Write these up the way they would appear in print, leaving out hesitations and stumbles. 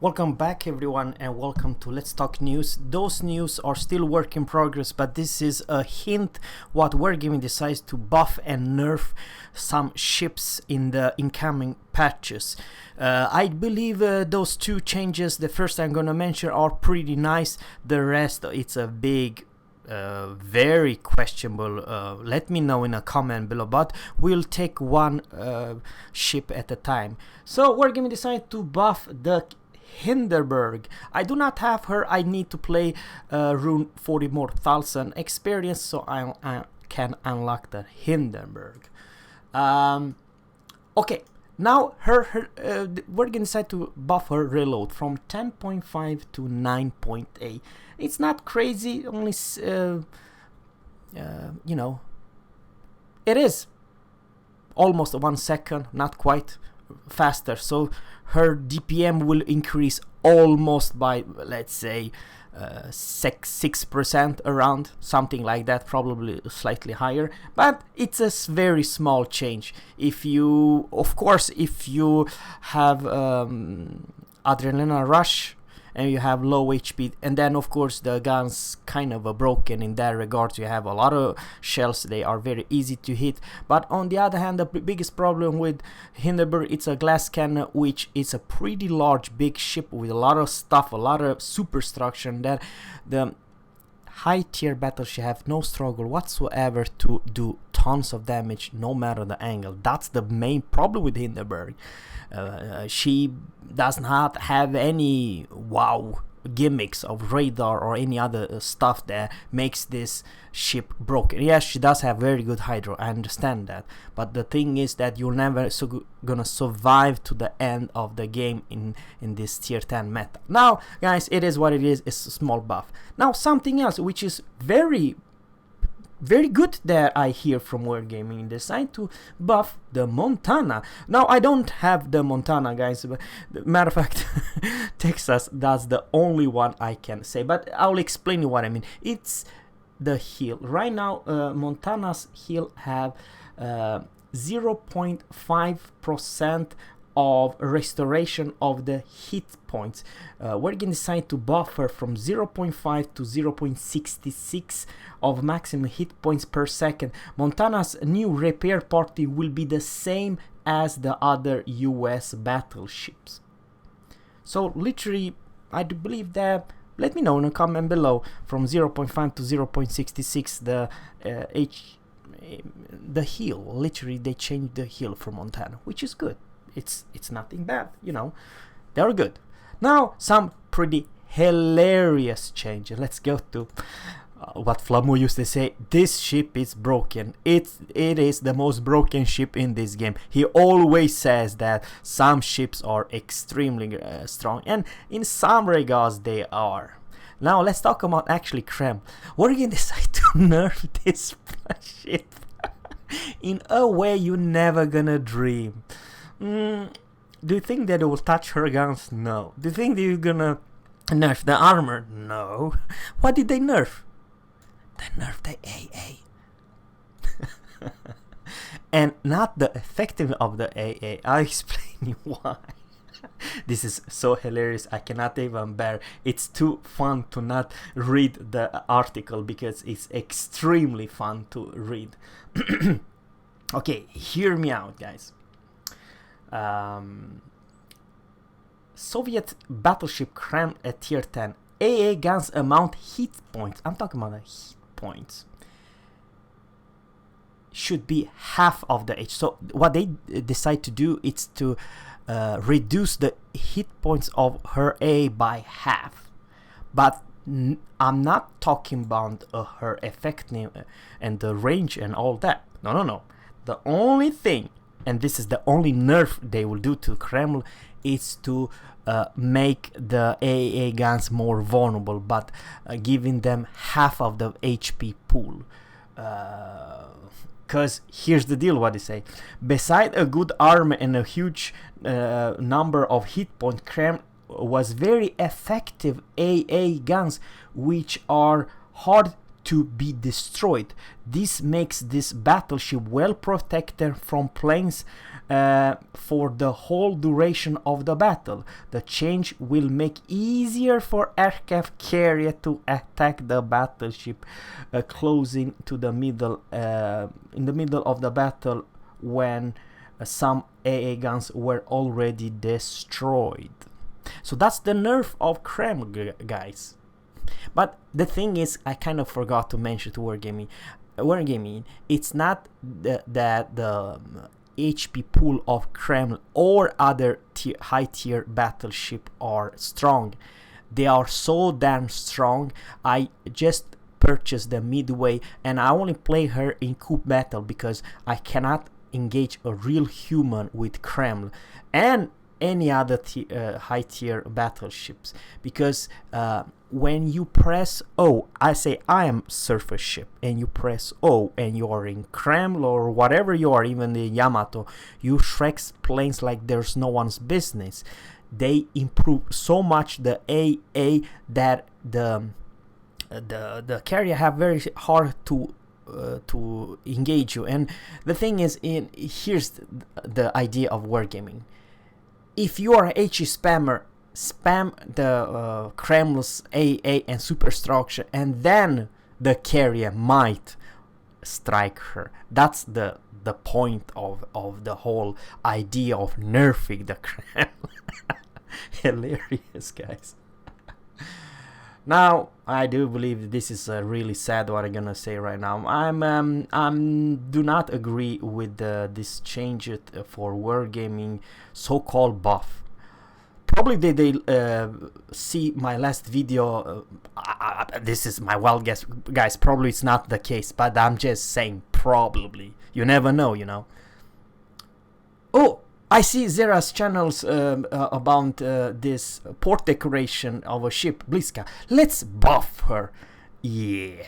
Welcome back everyone and welcome to Let's Talk News. Those news are still work in progress, but this is a hint what Wargaming decides to buff and nerf some ships in the incoming patches. I believe those two changes, the first I'm gonna mention, are pretty nice. The rest, it's a big very questionable. Let me know in a comment below, but we'll take one ship at a time. So Wargaming decided to buff the Hindenburg. I do not have her. I need to play rune 40 more thousand experience so I can unlock the Hindenburg. Okay, now we're gonna decide to buff her reload from 10.5 to 9.8. It's not crazy, only you know, it is almost 1 second, not quite faster, so her DPM will increase almost by, let's say, 6% around, something like that, probably slightly higher, but it's a very small change. If you, of course, if you have adrenaline rush and you have low HP, and then of course the guns kind of broken in that regard. You have a lot of shells, they are very easy to hit, but on the other hand, the biggest problem with Hindenburg, it's a glass cannon, which is a pretty large big ship with a lot of stuff, a lot of superstructure, that the high tier battleship have no struggle whatsoever to do tons of damage no matter the angle. That's the main problem with Hindenburg. She does not have any wow gimmicks of radar or any other stuff that makes this ship broken. Yes, she does have very good hydro, I understand that, but the thing is that you're never gonna survive to the end of the game in this tier 10 meta. Now guys, it is what it is. It's a small buff. Now something else which is very good that I hear from Wargaming, decide to buff the Montana. Now I don't have the Montana, guys, but matter of fact Texas, that's the only one I can say, but I'll explain you what I mean. It's the heal. Right now Montana's heal have 0.5% of restoration of the hit points. We're gonna decide to buffer from 0.5 to 0.66 of maximum hit points per second. Montana's new repair party will be the same as the other US battleships. So literally, I do believe that. Let me know in a comment below. From 0.5 to 0.66, the heal. Literally, they changed the heal for Montana, which is good. It's nothing bad, you know. They're good. Now some pretty hilarious changes. Let's go to what Flamu used to say. This ship is broken. It is the most broken ship in this game. He always says that some ships are extremely strong, and in some regards they are. Now let's talk about actually Kreml. We're gonna decide to nerf this ship in a way you're never gonna dream. Do you think that it will touch her guns? No. Do you think they're gonna nerf the armor? No. What did they nerf? They nerfed the AA. And not the effectiveness of the AA. I'll explain you why. This is so hilarious, I cannot even bear. It's too fun to not read the article because it's extremely fun to read. Okay, hear me out, guys. Soviet battleship Kreml at tier 10. AA guns amount hit points. I'm talking about the hit points. Should be half of the H. So what they decide to do is to reduce the hit points of her A by half. But I'm not talking about her effectiveness and the range and all that. No. The only thing, and this is the only nerf they will do to Kreml, is to make the AA guns more vulnerable, but giving them half of the HP pool. Because here's the deal, what they say. Beside a good armor and a huge number of hit points, Kreml was very effective AA guns, which are hard to be destroyed. This makes this battleship well protected from planes for the whole duration of the battle. The change will make easier for aircraft carrier to attack the battleship closing to the middle in the middle of the battle when some AA guns were already destroyed. So that's the nerf of Kreml, guys. But the thing is, I kind of forgot to mention to Wargaming, it's not that the HP pool of Kreml or other high tier battleship are strong. They are so damn strong. I just purchased the Midway and I only play her in coup battle because I cannot engage a real human with Kreml and any other high tier battleships, because when you press O, I say I am surface ship, and you press O and you are in Kreml or whatever you are, even the Yamato, you shrek planes like there's no one's business. They improve so much the AA that the carrier have very hard to engage you. And the thing is, here's the idea of wargaming. If you are a HE spammer, spam the Kreml's AA and superstructure, and then the carrier might strike her. That's the point of the whole idea of nerfing the Kreml. Hilarious, guys. Now, I do believe this is really sad what I'm gonna say right now. I'm do not agree with this change for wargaming so-called buff. Probably they see my last video. This is my wild guess, guys. Probably it's not the case, but I'm just saying probably. You never know, you know. Oh, I see Zerra's channels about this port decoration of a ship, Bliska. Let's buff her. Yeah.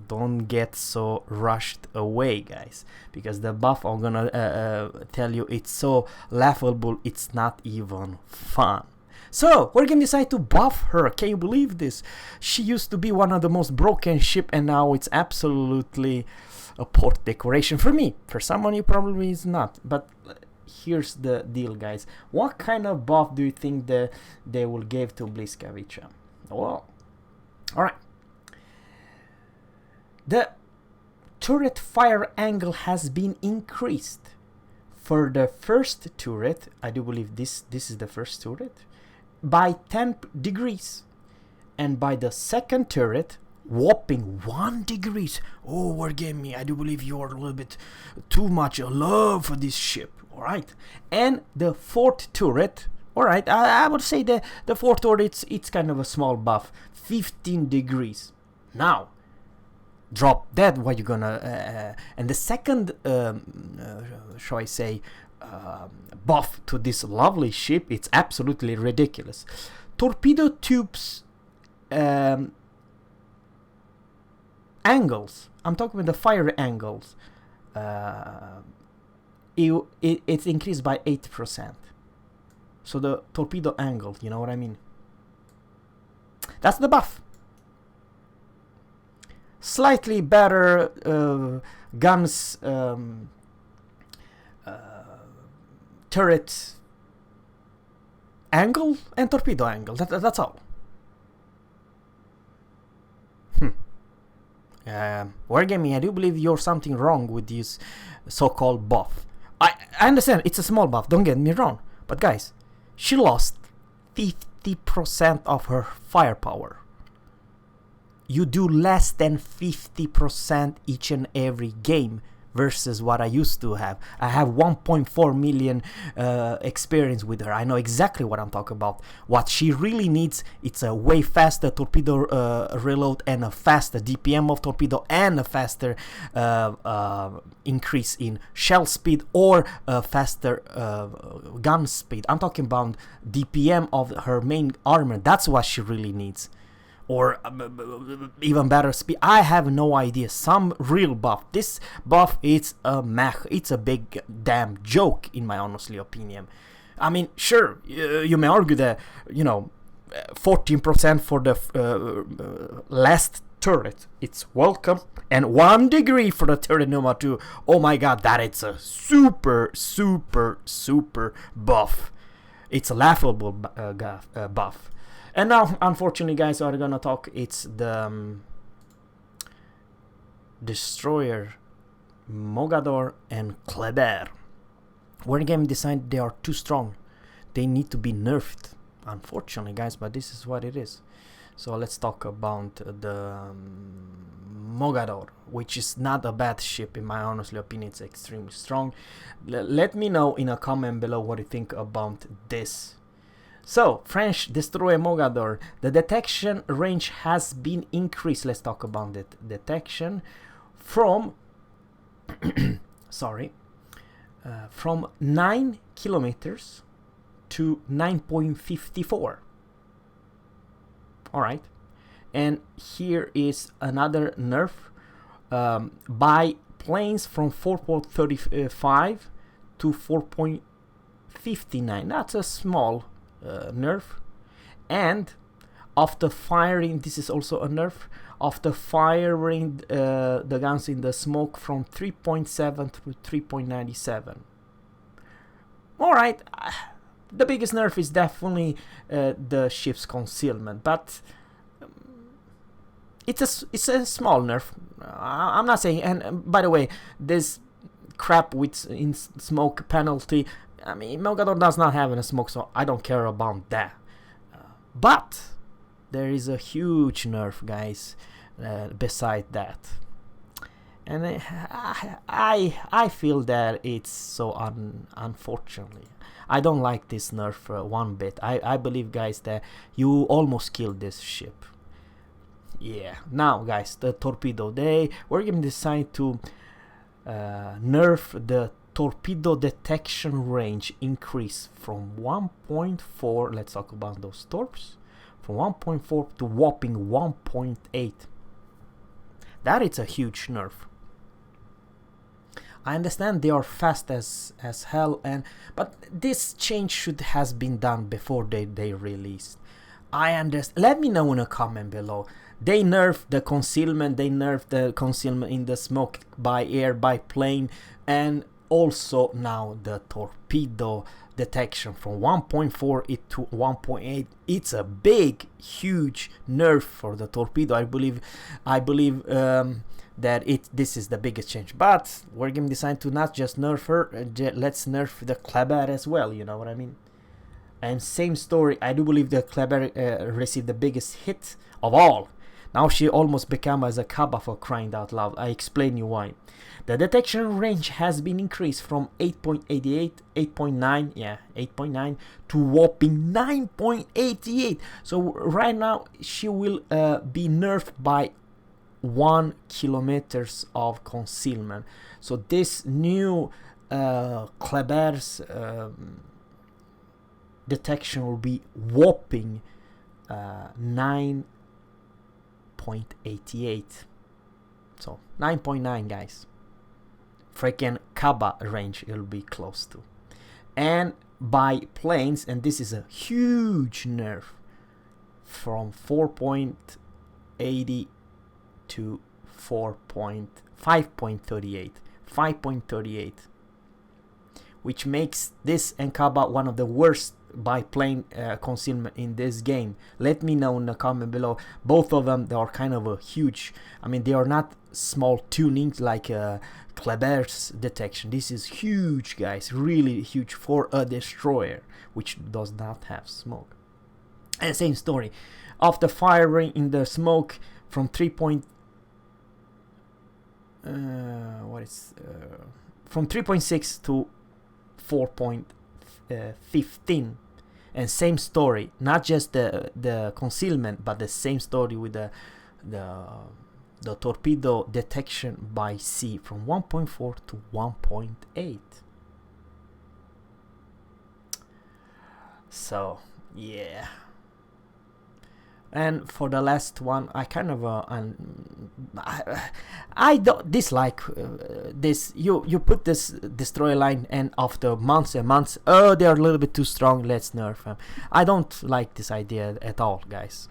Don't get so rushed away, guys, because the buff I'm gonna tell you, it's so laughable, it's not even fun. So we're gonna decide to buff her. Can you believe this? She used to be one of the most broken ship, and now it's absolutely a port decoration for me. For someone, you probably is not, but here's the deal, guys. What kind of buff do you think they will give to Bliskavicha? Well, alright. The turret fire angle has been increased. For the first turret, I do believe this is the first turret, by 10 degrees. And by the second turret, whopping 1 degrees. Oh, Wargaming, I do believe you are a little bit too much love for this ship. Alright. And the fourth turret, alright, I would say the fourth turret, it's kind of a small buff. 15 degrees. Now, drop that, what you gonna and the second shall I say buff to this lovely ship, it's absolutely ridiculous. Torpedo tubes angles, I'm talking about the fire angles, it's increased by 8%. So the torpedo angle, you know what I mean? That's the buff. Slightly better guns, turret angle and torpedo angle. That's all. Wargaming, I do believe you're something wrong with this so-called buff. I understand it's a small buff, don't get me wrong, but guys, she lost 50% of her firepower. You do less than 50% each and every game versus what I used to have. I have 1.4 million experience with her. I know exactly what I'm talking about. What she really needs, it's a way faster torpedo reload and a faster DPM of torpedo and a faster increase in shell speed or a faster gun speed. I'm talking about DPM of her main armor. That's what she really needs. Or even better speed. I have no idea. Some real buff. This buff, it's a mech. It's a big damn joke, in my honestly opinion. I mean, sure, you may argue that, you know, 14% for the last turret. It's welcome. And 1 degree for the turret number 2. Oh my god, that is a super buff. It's a laughable buff. And now, unfortunately, guys, we're gonna talk. It's the Destroyer, Mogador, and Kleber. Wargame decided they are too strong. They need to be nerfed. Unfortunately, guys, but this is what it is. So let's talk about the Mogador, which is not a bad ship in my honestly opinion. It's extremely strong. Let me know in a comment below what you think about this. So, French Destroyer Mogador, the detection range has been increased. Let's talk about it. Detection from from 9 kilometers to 9.54. Alright, and here is another nerf by planes from 4.35 to 4.59. That's a small nerf. And after firing, this is also a nerf, after firing the guns in the smoke from 3.7 to 3.97. Alright, the biggest nerf is definitely the ship's concealment, but it's a small nerf. I'm not saying. And by the way, this crap with in smoke penalty, I mean, Mogador does not have any smoke, so I don't care about that. But there is a huge nerf, guys, beside that. And I feel that it's so unfortunately. I don't like this nerf one bit. I believe, guys, that you almost killed this ship. Yeah. Now, guys, the torpedo. We're going to decide to nerf the torpedo detection range increase from 1.4. Let's talk about those torps. From 1.4 to whopping 1.8. That is a huge nerf. I understand they are fast as hell, but this change should has been done before they released. I understand. Let me know in a comment below. They nerfed the concealment. They nerfed the concealment in the smoke by air, by plane, and also now the torpedo detection from 1.4 to 1.8. It's a big, huge nerf for the torpedo. I believe that this is the biggest change. But we're going to decide to not just nerf her, let's nerf the Kleber as well, you know what I mean? And same story, I do believe the Kleber received the biggest hit of all. Now she almost became as a Kaba, for crying out loud. I explain you why. The detection range has been increased from 8.88, 8.9 to whopping 9.88. So right now she will be nerfed by 1 kilometers of concealment. So this new Kleber's detection will be whopping 9.88. So 9.9, guys. Freaking Kaba range it will be close to. And by planes, and this is a huge nerf, from 4.80 to 5.38, which makes this and Kaba one of the worst by plane concealment in this game. Let me know in the comment below. Both of them, they are kind of a huge, I mean, they are not small tunings like Kleber's detection. This is huge, guys, really huge for a destroyer which does not have smoke. And same story, after firing in the smoke from 3.6 to 4.15, and same story, not just the concealment, but the same story with the torpedo detection by sea from 1.4 to 1.8. So yeah. And for the last one, I kind of I don't dislike this. You put this destroyer line, and after months and months, oh, they are a little bit too strong, let's nerf them. I don't like this idea at all, guys.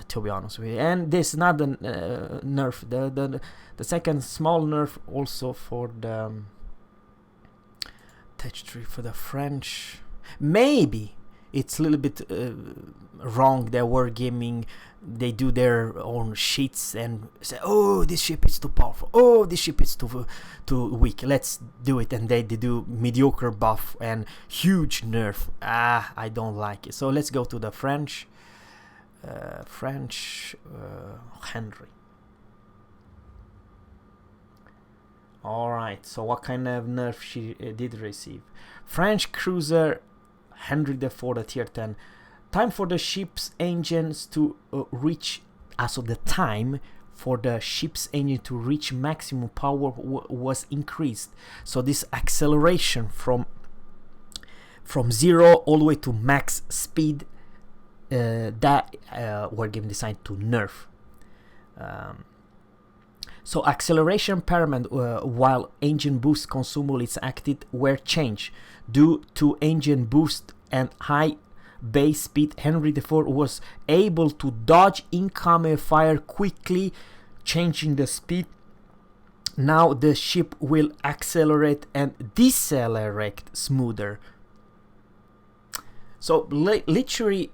to be honest with you. And this is not the nerf, the second small nerf also for the touch tree for the French. Maybe it's a little bit wrong. They were gaming, they do their own sheets and say, oh, this ship is too powerful, oh, this ship is too weak, let's do it. And they do mediocre buff and huge nerf. I don't like it. So let's go to the French. Henry. Alright, so what kind of nerf she did receive? French cruiser Henry IV, the tier 10. Time for the ship's engines to reach, so the time for the ship's engine to reach maximum power was increased. So this acceleration from 0 all the way to max speed, that were given design to nerf. So acceleration parameter while engine boost consumable is active were changed. Due to engine boost and high base speed, Henry IV was able to dodge incoming fire quickly, changing the speed. Now the ship will accelerate and decelerate smoother. So literally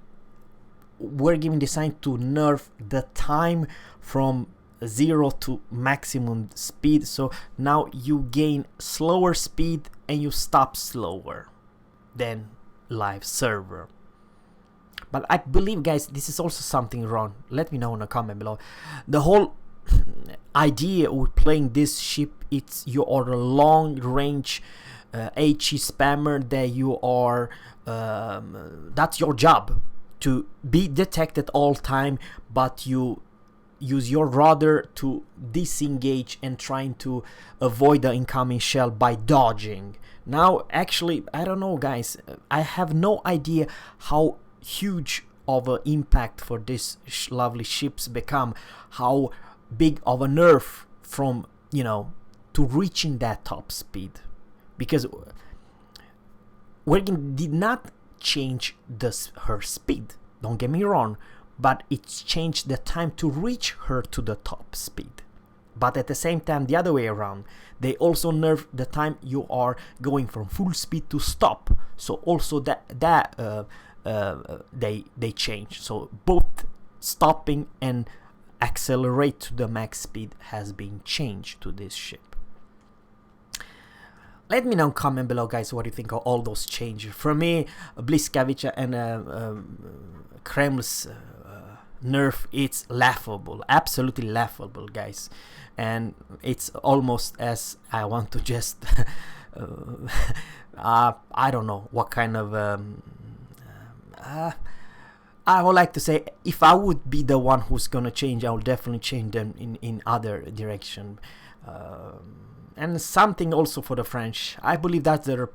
we're given design to nerf the time from 0 to maximum speed. So now you gain slower speed and you stop slower than live server. But I believe, guys, this is also something wrong. Let me know in the comment below. The whole idea with playing this ship, it's you are a long range HE spammer, that you are that's your job, to be detected all time, but you use your rudder to disengage and trying to avoid the incoming shell by dodging. Now actually, I don't know, guys, I have no idea how huge of an impact for this lovely ships become, how big of a nerf from, you know, to reaching that top speed, because Working did not change her speed, don't get me wrong, but it's changed the time to reach her to the top speed. But at the same time, the other way around, they also nerfed the time you are going from full speed to stop. So also they change. So both stopping and accelerate to the max speed has been changed to this ship. Let me know, comment below, guys, what you think of all those changes. For me, Bliskavica and Kreml's nerf, it's laughable, absolutely laughable, guys. And it's almost as I want to just I don't know what kind of I would like to say, if I would be the one who's gonna change, I would definitely change them in other direction. And something also for the French, I believe that's their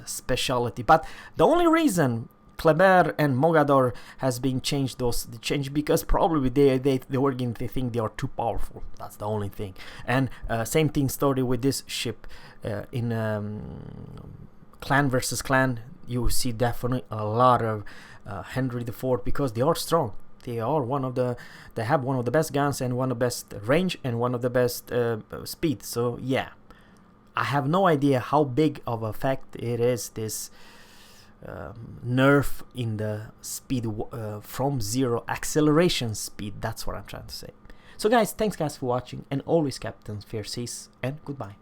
specialty. But the only reason Kreml and Mogador has been changed, because probably they think they are too powerful. That's the only thing. And same thing story with this ship in clan versus clan. You see definitely a lot of Henry IV, because they are strong. They are they have one of the best guns and one of the best range and one of the best speed. So yeah, I have no idea how big of a fact it is, this nerf in the speed from 0 acceleration speed. That's what I'm trying to say. So guys, thanks guys for watching, and always captains fair seas, and goodbye.